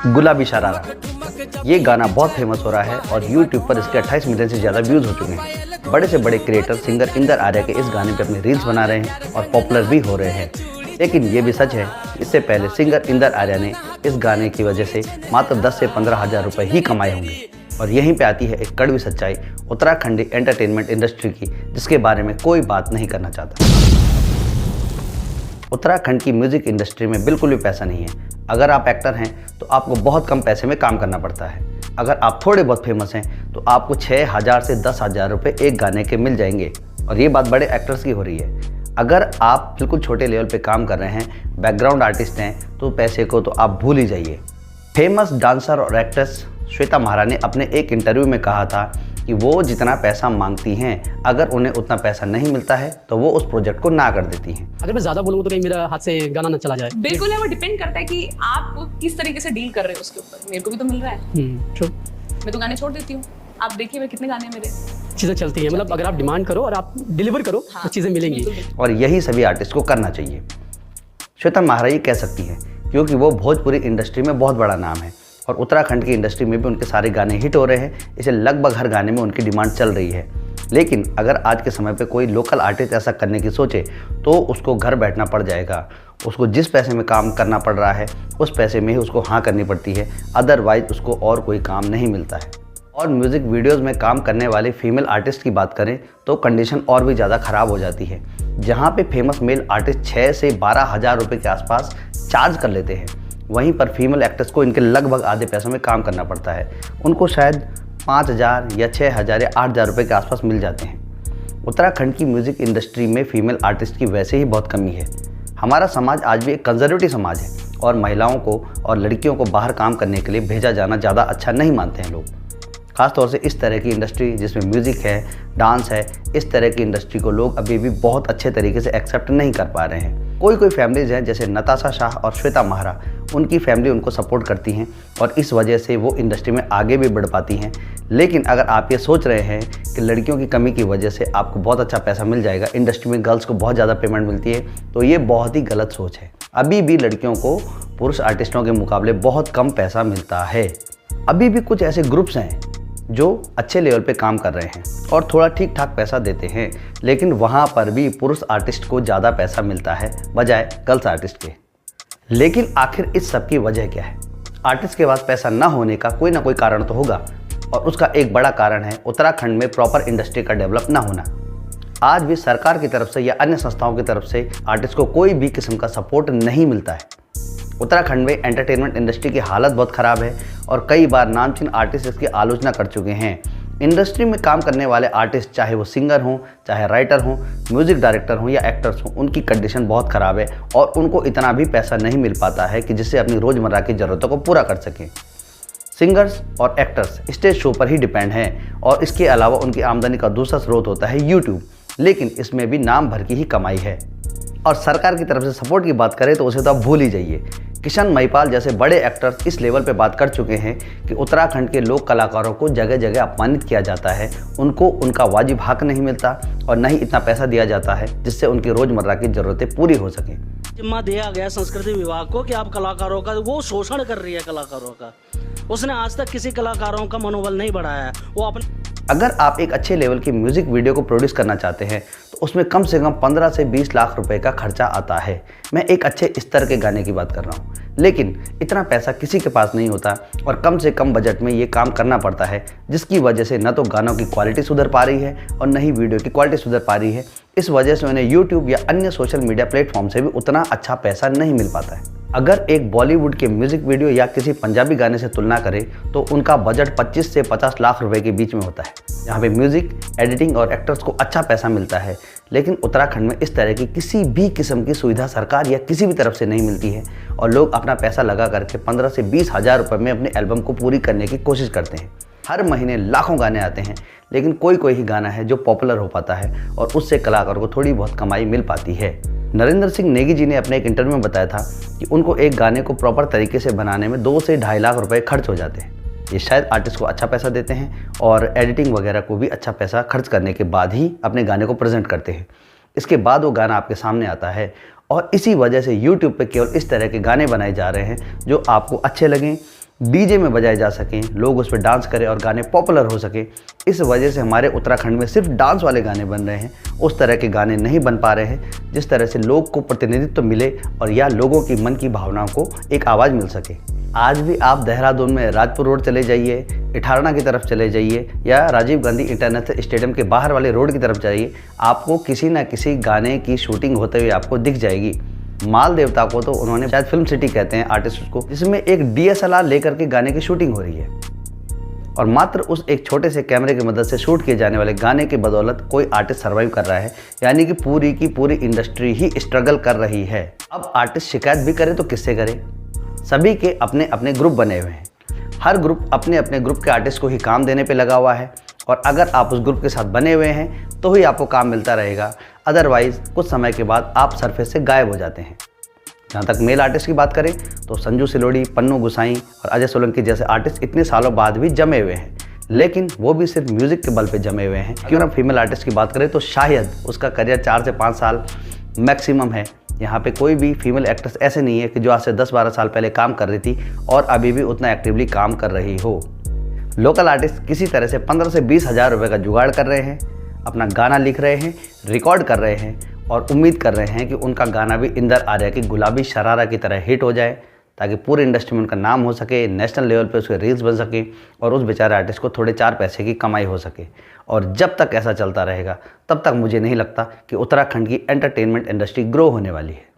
गुलाबी शरारा। ये गाना बहुत फेमस हो रहा है और YouTube पर इसके 28 मिलियन से ज़्यादा व्यूज़ हो चुके हैं। बड़े से बड़े क्रिएटर सिंगर इंदर आर्या के इस गाने पे अपनी रील्स बना रहे हैं और पॉपुलर भी हो रहे हैं। लेकिन ये भी सच है, इससे पहले सिंगर इंदर आर्या ने इस गाने की वजह से मात्र 10 से 15 हज़ार रुपये ही कमाए होंगे। और यहीं पे आती है एक कड़वी सच्चाई उत्तराखंडी एंटरटेनमेंट इंडस्ट्री की, जिसके बारे में कोई बात नहीं करना चाहता। उत्तराखंड की म्यूज़िक इंडस्ट्री में बिल्कुल भी पैसा नहीं है। अगर आप एक्टर हैं तो आपको बहुत कम पैसे में काम करना पड़ता है। अगर आप थोड़े बहुत फेमस हैं तो आपको 6,000 से 10,000 रुपये एक गाने के मिल जाएंगे। और ये बात बड़े एक्टर्स की हो रही है। अगर आप बिल्कुल छोटे लेवल पे काम कर रहे हैं, बैकग्राउंड आर्टिस्ट हैं, तो पैसे को तो आप भूल ही जाइए। फेमस डांसर और एक्ट्रेस श्वेता महारानी ने अपने एक इंटरव्यू में कहा था कि वो जितना पैसा मांगती हैं, अगर उन्हें उतना पैसा नहीं मिलता है तो वो उस प्रोजेक्ट को ना कर देती हैं। अगर मैं ज़्यादा बोलूँ तो कहीं मेरा हाथ से गाना ना चला जाए। बिल्कुल है, वो डिपेंड करता है कि आप किस तरीके से डील कर रहे हो उसके ऊपर। मेरे को भी तो मिल रहा है, ट्रू। मैं तो गाने छोड़ देती हूँ। आप देखिए मैं कितने गाने मेरे चीज़ें चलती हैं, मतलब अगर आप डिमांड करो और आप डिलीवर करो तो चीज़ें मिलेंगी। और यही सभी आर्टिस्ट को करना चाहिए। श्वेता महारानी कह सकती हैं क्योंकि वो भोजपुरी इंडस्ट्री में बहुत बड़ा नाम है और उत्तराखंड की इंडस्ट्री में भी उनके सारे गाने हिट हो रहे हैं। इसे लगभग हर गाने में उनकी डिमांड चल रही है। लेकिन अगर आज के समय पे कोई लोकल आर्टिस्ट ऐसा करने की सोचे तो उसको घर बैठना पड़ जाएगा। उसको जिस पैसे में काम करना पड़ रहा है उस पैसे में ही उसको हाँ करनी पड़ती है, अदरवाइज उसको और कोई काम नहीं मिलता है। और म्यूज़िक वीडियोस में काम करने वाले फीमेल आर्टिस्ट की बात करें तो कंडीशन और भी ज़्यादा ख़राब हो जाती है। जहाँ पे फेमस मेल आर्टिस्ट 6 से 12 हज़ार रुपये के आसपास चार्ज कर लेते हैं, वहीं पर फीमेल एक्ट्रेस को इनके लगभग आधे पैसों में काम करना पड़ता है। उनको शायद 5,000 या 6,000 या 8,000 रुपये के आसपास मिल जाते हैं। उत्तराखंड की म्यूज़िक इंडस्ट्री में फीमेल आर्टिस्ट की वैसे ही बहुत कमी है। हमारा समाज आज भी एक कंजर्वेटिव समाज है और महिलाओं को और लड़कियों को बाहर काम करने के लिए भेजा जाना ज़्यादा अच्छा नहीं मानते हैं लोग। खासतौर से इस तरह की इंडस्ट्री जिसमें म्यूज़िक है, डांस है, इस तरह की इंडस्ट्री को लोग अभी भी बहुत अच्छे तरीके से एक्सेप्ट नहीं कर पा रहे हैं। कोई फैमिलीज़ हैं जैसे नताशा शाह और श्वेता महारा, उनकी फैमिली उनको सपोर्ट करती हैं और इस वजह से वो इंडस्ट्री में आगे भी बढ़ पाती हैं। लेकिन अगर आप ये सोच रहे हैं कि लड़कियों की कमी की वजह से आपको बहुत अच्छा पैसा मिल जाएगा, इंडस्ट्री में गर्ल्स को बहुत ज़्यादा पेमेंट मिलती है, तो ये बहुत ही गलत सोच है। अभी भी लड़कियों को पुरुष आर्टिस्टों के मुकाबले बहुत कम पैसा मिलता है। अभी भी कुछ ऐसे ग्रुप्स हैं जो अच्छे लेवल पे काम कर रहे हैं और थोड़ा ठीक ठाक पैसा देते हैं, लेकिन वहाँ पर भी पुरुष आर्टिस्ट को ज़्यादा पैसा मिलता है बजाय गर्ल्स आर्टिस्ट के। लेकिन आखिर इस सब की वजह क्या है? आर्टिस्ट के पास पैसा ना होने का कोई ना कोई कारण तो होगा और उसका एक बड़ा कारण है उत्तराखंड में प्रॉपर इंडस्ट्री का डेवलप ना होना। आज भी सरकार की तरफ से या अन्य संस्थाओं की तरफ से आर्टिस्ट को कोई भी किस्म का सपोर्ट नहीं मिलता है। उत्तराखंड में एंटरटेनमेंट इंडस्ट्री की हालत बहुत ख़राब है और कई बार नामचीन आर्टिस्ट इसकी आलोचना कर चुके हैं। इंडस्ट्री में काम करने वाले आर्टिस्ट, चाहे वो सिंगर हों, चाहे राइटर हों, म्यूज़िक डायरेक्टर हों या एक्टर्स हों, उनकी कंडीशन बहुत ख़राब है और उनको इतना भी पैसा नहीं मिल पाता है कि जिससे अपनी रोज़मर्रा की ज़रूरतों को पूरा कर सकें। सिंगर्स और एक्टर्स स्टेज शो पर ही डिपेंड हैं और इसके अलावा उनकी आमदनी का दूसरा स्रोत होता है यूट्यूब, लेकिन इसमें भी नाम भर की ही कमाई है। और सरकार की तरफ से सपोर्ट की बात करें तो उसे तो आप भूल ही जाइए। किशन महिपाल जैसे बड़े एक्टर्स इस लेवल पे बात कर चुके हैं कि उत्तराखंड के लोक कलाकारों को जगह जगह अपमानित किया जाता है, उनको उनका वाजिब हक नहीं मिलता और न ही इतना पैसा दिया जाता है जिससे उनकी रोज़मर्रा की ज़रूरतें पूरी हो सकें। जिम्मा दिया गया संस्कृति विभाग को कि आप कलाकारों का वो शोषण कर रही है कलाकारों का। उसने आज तक किसी कलाकारों का मनोबल नहीं बढ़ाया है। वो अपने अगर आप एक अच्छे लेवल की म्यूज़िक वीडियो को प्रोड्यूस करना चाहते हैं तो उसमें कम से कम 15 से 20 लाख रुपए का खर्चा आता है। मैं एक अच्छे स्तर के गाने की बात कर रहा हूँ, लेकिन इतना पैसा किसी के पास नहीं होता और कम से कम बजट में ये काम करना पड़ता है, जिसकी वजह से न तो गानों की क्वालिटी सुधर पा रही है और न ही वीडियो की क्वालिटी सुधर पा रही है। इस वजह से उन्हें यूट्यूब या अन्य सोशल मीडिया प्लेटफॉर्म से भी उतना अच्छा पैसा नहीं मिल पाता है। अगर एक बॉलीवुड के म्यूज़िक वीडियो या किसी पंजाबी गाने से तुलना करें तो उनका बजट 25 से 50 लाख रुपए के बीच में होता है। यहाँ पे म्यूज़िक, एडिटिंग और एक्टर्स को अच्छा पैसा मिलता है, लेकिन उत्तराखंड में इस तरह की किसी भी किस्म की सुविधा सरकार या किसी भी तरफ से नहीं मिलती है और लोग अपना पैसा लगा करके 15 से 20 हज़ार रुपये में अपने एल्बम को पूरी करने की कोशिश करते हैं। हर महीने लाखों गाने आते हैं, लेकिन कोई ही गाना है जो पॉपुलर हो पाता है और उससे कलाकार को थोड़ी बहुत कमाई मिल पाती है। नरेंद्र सिंह नेगी जी ने अपने एक इंटरव्यू में बताया था कि उनको एक गाने को प्रॉपर तरीके से बनाने में 2 से 2.5 लाख रुपए खर्च हो जाते हैं। ये शायद आर्टिस्ट को अच्छा पैसा देते हैं और एडिटिंग वगैरह को भी अच्छा पैसा खर्च करने के बाद ही अपने गाने को प्रेजेंट करते हैं। इसके बाद वो गाना आपके सामने आता है और इसी वजह से यूट्यूब पे केवल इस तरह के गाने बनाए जा रहे हैं जो आपको अच्छे लगें, डीजे में बजाए जा सकें, लोग उस पर डांस करें और गाने पॉपुलर हो सके। इस वजह से हमारे उत्तराखंड में सिर्फ डांस वाले गाने बन रहे हैं, उस तरह के गाने नहीं बन पा रहे हैं जिस तरह से लोग को प्रतिनिधित्व मिले और या लोगों की मन की भावनाओं को एक आवाज़ मिल सके। आज भी आप देहरादून में राजपुर रोड चले जाइए, इठारना की तरफ चले जाइए या राजीव गांधी इंटरनेशनल स्टेडियम के बाहर वाले रोड की तरफ जाइए, आपको किसी न किसी गाने की शूटिंग होते हुए आपको दिख जाएगी। माल देवता को तो उन्होंने शायद फिल्म सिटी कहते हैं आर्टिस्ट को, जिसमें एक DSLR लेकर के गाने की शूटिंग हो रही है और मात्र उस एक छोटे से कैमरे की मदद से शूट किए जाने वाले गाने की बदौलत कोई आर्टिस्ट सर्वाइव कर रहा है, यानी कि पूरी की पूरी इंडस्ट्री ही स्ट्रगल कर रही है। अब आर्टिस्ट शिकायत भी करे तो किससे करे? सभी के अपने अपने ग्रुप बने हुए हैं, हर ग्रुप अपने अपने ग्रुप के आर्टिस्ट को ही काम देने पे लगा हुआ है और अगर आप उस ग्रुप के साथ बने हुए हैं तो ही आपको काम मिलता रहेगा, अदरवाइज कुछ समय के बाद आप सरफेस से गायब हो जाते हैं। जहाँ तक मेल आर्टिस्ट की बात करें तो संजू सिलोड़ी, पन्नू गुसाई और अजय सोलंकी जैसे आर्टिस्ट इतने सालों बाद भी जमे हुए हैं, लेकिन वो भी सिर्फ म्यूज़िक के बल पे जमे हुए हैं। क्यों ना फीमेल आर्टिस्ट की बात करें तो शायद उसका करियर 4 से 5 साल मैक्सिमम है। यहाँ पे कोई भी फीमेल एक्ट्रेस ऐसे नहीं है कि जो आज से 10-12 साल पहले काम कर रही थी और अभी भी उतना एक्टिवली काम कर रही हो। लोकल आर्टिस्ट किसी तरह से 15 से 20 हज़ार रुपये का जुगाड़ कर रहे हैं, अपना गाना लिख रहे हैं, रिकॉर्ड कर रहे हैं और उम्मीद कर रहे हैं कि उनका गाना भी इंदर आर्या की गुलाबी शरारा की तरह हिट हो जाए, ताकि पूरे इंडस्ट्री में उनका नाम हो सके, नेशनल लेवल पे उसके रील्स बन सके और उस बेचारे आर्टिस्ट को थोड़े 4 पैसे की कमाई हो सके। और जब तक ऐसा चलता रहेगा तब तक मुझे नहीं लगता कि उत्तराखंड की एंटरटेनमेंट इंडस्ट्री ग्रो होने वाली है।